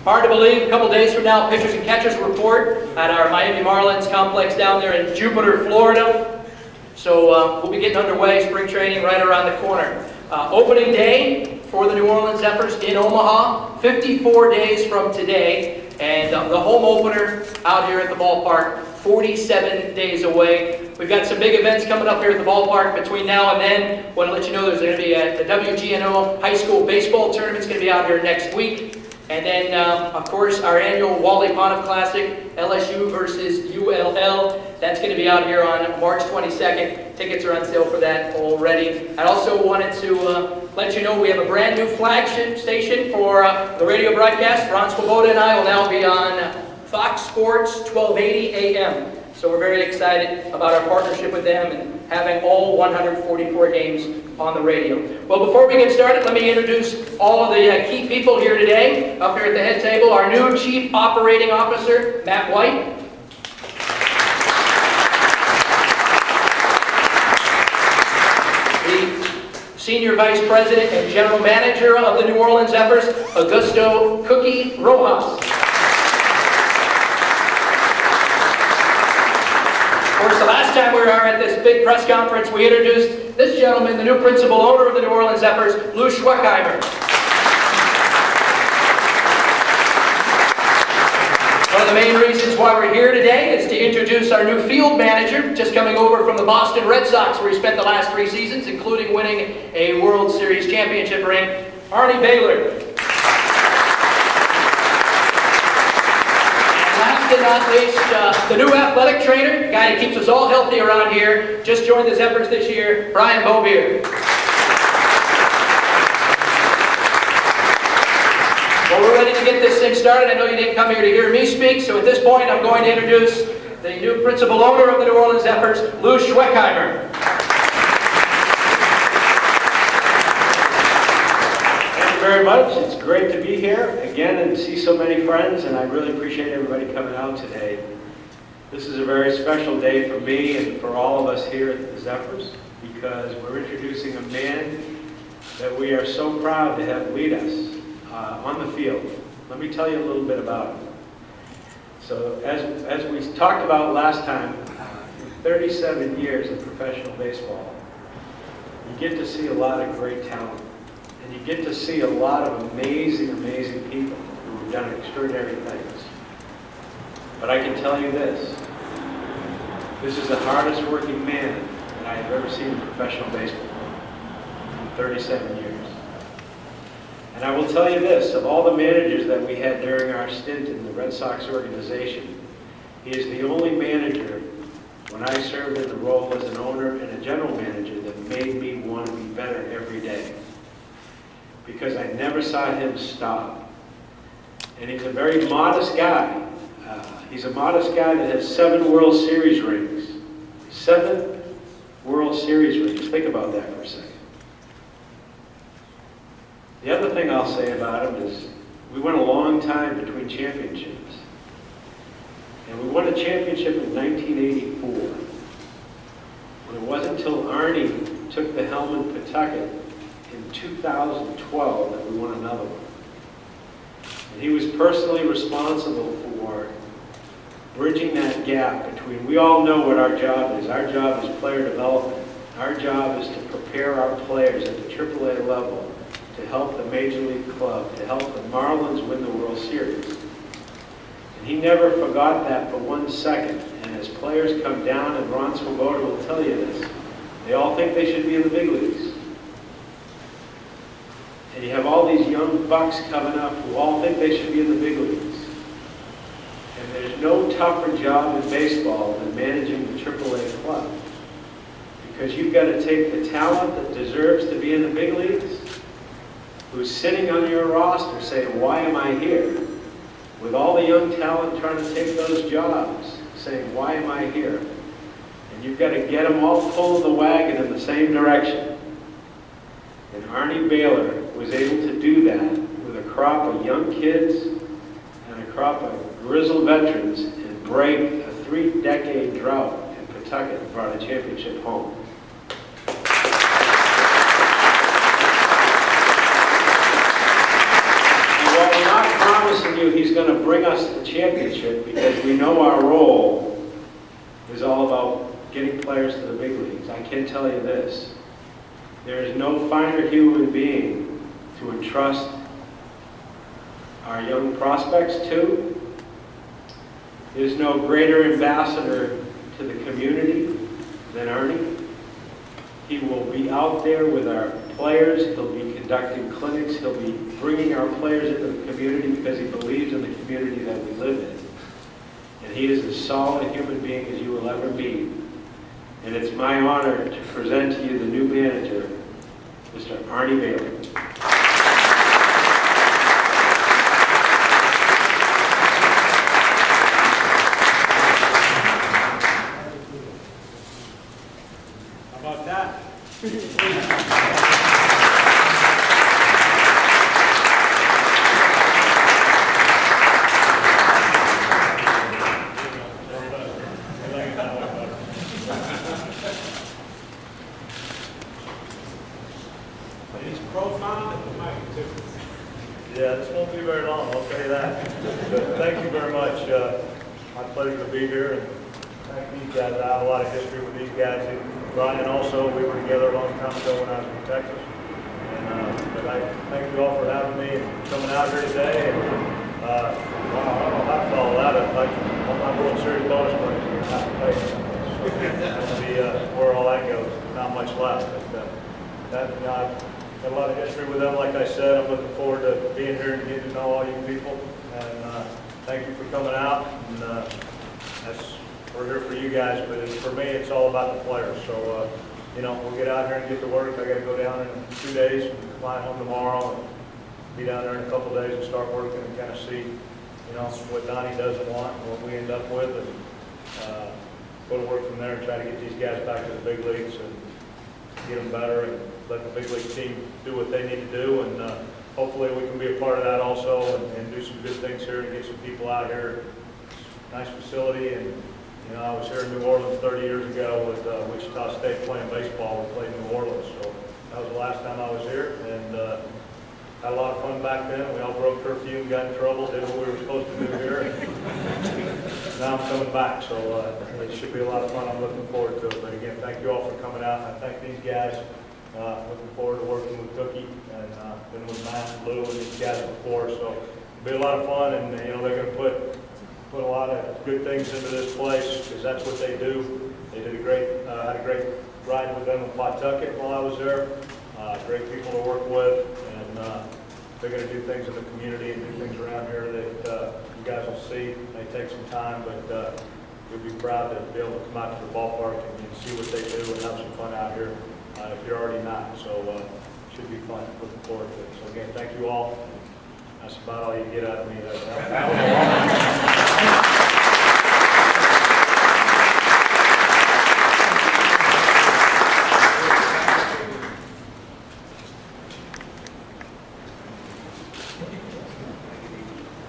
Hard to believe, a couple days from now, pitchers and catchers report at our Miami Marlins complex down there in Jupiter, Florida. So we'll be getting underway, spring training right around the corner. Opening day for the New Orleans Zephyrs in Omaha, 54 days from today. And the home opener out here at the ballpark, 47 days away. We've got some big events coming up here at the ballpark between now and then. I want to let you know there's going to be the WGNO High School Baseball Tournament's going to be out here next week. And then, of course, our annual Wally Pontiff Classic, LSU versus ULL. That's going to be out here on March 22nd. Tickets are on sale for that already. I also wanted to let you know we have a brand new flagship station for the radio broadcast. Ron Swoboda and I will now be on Fox Sports 1280 AM. So we're very excited about our partnership with them and having all 144 games on the radio. Well, before we get started, let me introduce all of the key people here today. Up here at the head table, our new Chief Operating Officer, Matt White. The Senior Vice President and General Manager of the New Orleans Zephyrs, Augusto Cookie Rojas. Of course, the last time we were at this big press conference, we introduced this gentleman, the new principal owner of the New Orleans Zephyrs, Lou Schweckheimer. One of the main reasons why we're here today is to introduce our new field manager, just coming over from the Boston Red Sox, where he spent the last 3 seasons, including winning a World Series championship ring, Arnie Beyeler. And not least, the new athletic trainer, the guy that keeps us all healthy around here, just joined the Zephyrs this year, Brian Beaubier. Well, we're ready to get this thing started. I know you didn't come here to hear me speak, so at this point I'm going to introduce the new principal owner of the New Orleans Zephyrs, Lou Schweckheimer. Very much. It's great to be here again and see so many friends, and I really appreciate everybody coming out today. This is a very special day for me and for all of us here at the Zephyrs, because we're introducing a man that we are so proud to have lead us on the field. Let me tell you a little bit about him. So as we talked about last time, in 37 years of professional baseball, you get to see a lot of great talent. And you get to see a lot of amazing, amazing people who have done extraordinary things. But I can tell you this is the hardest working man that I have ever seen in professional baseball in 37 years. And I will tell you this, of all the managers that we had during our stint in the Red Sox organization, he is the only manager, when I served in the role as an owner and a general manager, that made me want to be better every day. Because I never saw him stop. And he's a very modest guy. He's a modest guy that has 7 World Series rings. 7 World Series rings. Think about that for a second. The other thing I'll say about him is we went a long time between championships. And we won a championship in 1984. And it wasn't until Arnie took the helm in Pawtucket in 2012 that we won another one. And he was personally responsible for bridging that gap between, we all know what our job is. Our job is player development. Our job is to prepare our players at the AAA level to help the Major League club, to help the Marlins win the World Series. And he never forgot that for 1 second. And as players come down, and Ron Swoboda will tell you this, they all think they should be in the big leagues. And you have all these young bucks coming up who all think they should be in the big leagues. And there's no tougher job in baseball than managing the AAA club. Because you've got to take the talent that deserves to be in the big leagues, who's sitting on your roster saying, why am I here? With all the young talent trying to take those jobs, saying, why am I here? And you've got to get them all pulling the wagon in the same direction. And Arnie Beyeler was able to do that with a crop of young kids and a crop of grizzled veterans and break a 3-decade drought in Pawtucket and brought a championship home. And while we're not promising you bring us the championship because we know our role is all about getting players to the big leagues. I can tell you this, there is no finer human being to entrust our young prospects to. There's no greater ambassador to the community than Arnie. He will be out there with our players, he'll be conducting clinics, he'll be bringing our players into the community because he believes in the community that we live in. And he is as solid a human being as you will ever meet. And it's my honor to present to you the new manager, Mr. Arnie Beyeler. How about that? He's profound at the mic, too. Yeah, this won't be very long, I'll tell you that. But thank you very much. My pleasure to be here, and thank these guys. I have a lot of history with these guys. Brian also, we were together a long time ago when I was in Texas. And, but I thank you all for having me and coming out here today. And I don't know how to follow that up. Like on my World Series bonus points, you're not paying. That'll be where all that goes. Not much left. But, I've got a lot of history with them. Like I said, I'm looking forward to being here and getting to know all you people. And thank you for coming out. And we're here for you guys, but for me, it's all about the players. So, we'll get out here and get to work. I got to go down in 2 days and fly home tomorrow and be down there in a couple of days and start working and kind of see, what Donnie doesn't want and what we end up with, and go to work from there and try to get these guys back to the big leagues and get them better and let the big league team do what they need to do. And hopefully we can be a part of that also and do some good things here and get some people out here. Nice facility, and I was here in New Orleans 30 years ago with Wichita State playing baseball. We played in New Orleans, so that was the last time I was here, and had a lot of fun back then. We all broke curfew and got in trouble, did what we were supposed to do here. And now I'm coming back, so it should be a lot of fun. I'm looking forward to it. But again, thank you all for coming out. And I thank these guys. Looking forward to working with Cookie and been with Matt and Lou and these guys before, so it'll be a lot of fun. And they're going to put a lot of good things into this place because that's what they do. They did had a great ride with them in Pawtucket while I was there. Great people to work with, and they're going to do things in the community and do things around here that you guys will see. It may take some time, but you'll be proud to be able to come out to the ballpark and see what they do and have some fun out here if you're already not. So it should be fun. Looking forward to it. So again, thank you all. That's about all you get out of me.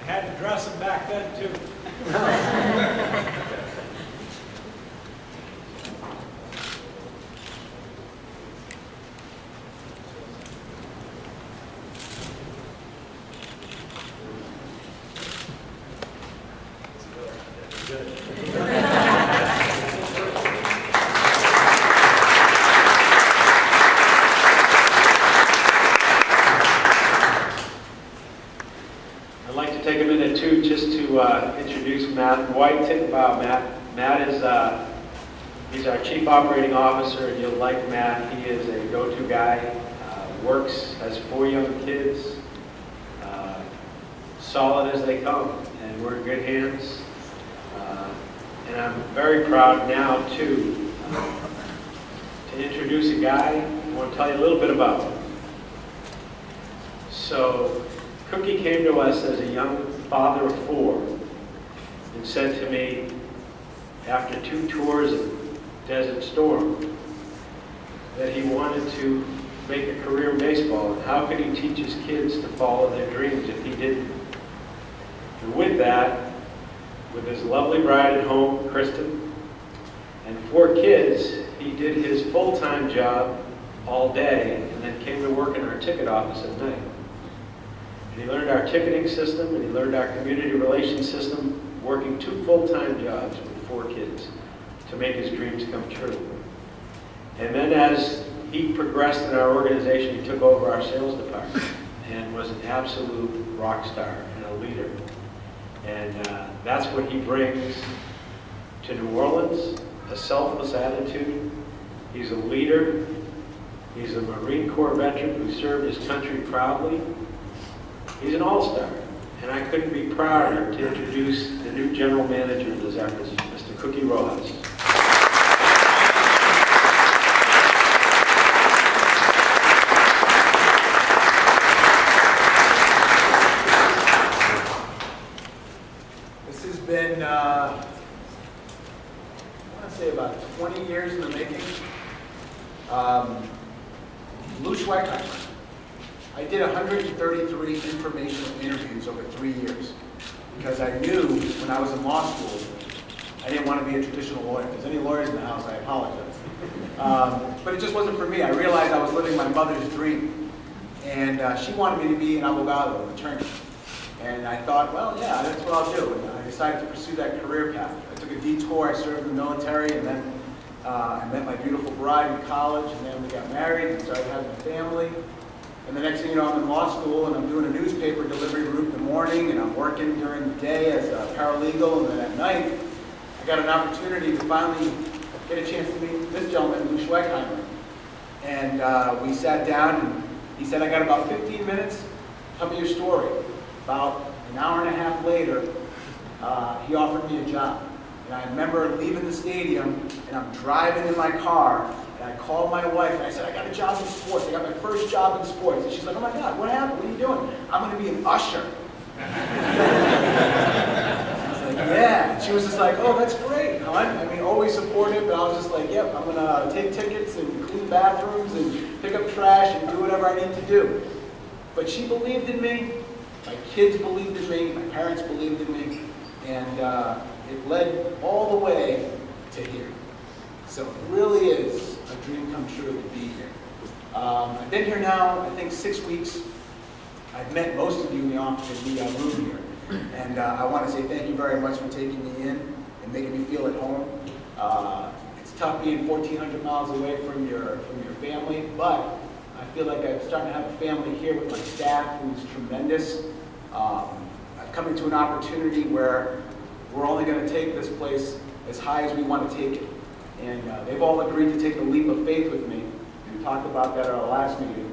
I had to dress him back then, too. I'd like to take a minute too just to introduce Matt White. Matt is he's our Chief Operating Officer, and you'll like Matt. He is a go-to guy, works, has 4 young kids, solid as they come, and we're in good hands. And I'm very proud now too to introduce a guy I want to tell you a little bit about. So Cookie came to us as a young father of 4 and said to me after 2 tours of Desert Storm that he wanted to make a career in baseball, and how could he teach his kids to follow their dreams if he didn't? And with that, with his lovely bride at home, Kristen, and 4 kids, he did his full-time job all day and then came to work in our ticket office at night. And he learned our ticketing system, and he learned our community relations system, working 2 full-time jobs with 4 kids to make his dreams come true. And then as he progressed in our organization, he took over our sales department and was an absolute rock star and a leader. And that's what he brings to New Orleans, a selfless attitude. He's a leader. He's a Marine Corps veteran who served his country proudly. He's an all-star. And I couldn't be prouder to introduce the new general manager of the Zephyrs, Mr. Cookie Rojas. This has been, I want to say about 20 years in the making. Lou Schweckheimer. I did 133 informational interviews over 3 years because I knew when I was in law school, I didn't want to be a traditional lawyer. If there's any lawyers in the house, I apologize. But it just wasn't for me. I realized I was living my mother's dream. And she wanted me to be an abogado, an attorney. And I thought, well, yeah, that's what I'll do. And I decided to pursue that career path. I took a detour, I served in the military, and then I met my beautiful bride in college, and then we got married and started having a family. And the next thing you know, I'm in law school, and I'm doing a newspaper delivery route in the morning, and I'm working during the day as a paralegal, and then at night, I got an opportunity to finally get a chance to meet this gentleman, Lou Schweckheimer. And we sat down, and he said, I got about 15 minutes, tell me your story. About an hour and a half later, he offered me a job. And I remember leaving the stadium, and I'm driving in my car, and I called my wife, and I said, I got a job in sports. I got my first job in sports. And she's like, oh my God, what happened? What are you doing? I'm going to be an usher. I was like, yeah. And she was just like, oh, that's great, hon. I mean, always supportive, but I was just like, yep, I'm going to take tickets and clean bathrooms and pick up trash and do whatever I need to do. But she believed in me. My kids believed in me. My parents believed in me. And it led all the way to here. So it really is a dream come true to be here. I've been here now, I think, 6 weeks. I've met most of you in the office in the room here. And I want to say thank you very much for taking me in and making me feel at home. It's tough being 1,400 miles away from your family, but I feel like I'm starting to have a family here with my staff who's tremendous. I've come into an opportunity where we're only going to take this place as high as we want to take it. And they've all agreed to take the leap of faith with me. We talked about that at our last meeting.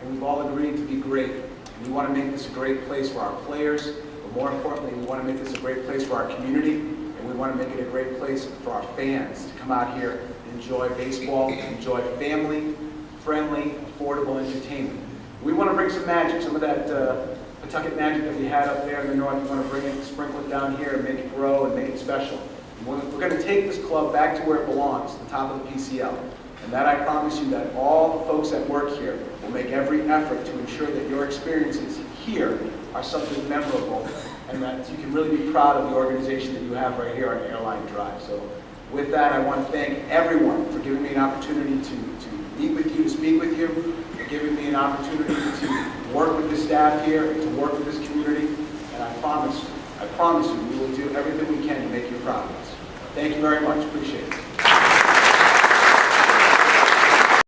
And we've all agreed to be great. And we want to make this a great place for our players. But more importantly, we want to make this a great place for our community. And we want to make it a great place for our fans to come out here and enjoy baseball, enjoy family-friendly, affordable entertainment. We want to bring some magic, some of that Pawtucket magic that we had up there in the north. We want to bring it, sprinkle it down here and make it grow and make it special. We're going to take this club back to where it belongs, the top of the PCL. And that I promise you that all the folks that work here will make every effort to ensure that your experiences here are something memorable and that you can really be proud of the organization that you have right here on Airline Drive. So with that, I want to thank everyone for giving me an opportunity to meet with you, to speak with you, for giving me an opportunity to work with the staff here, to work with this community. And I promise you, we will do everything we can to make you proud of us. Thank you very much. Appreciate it.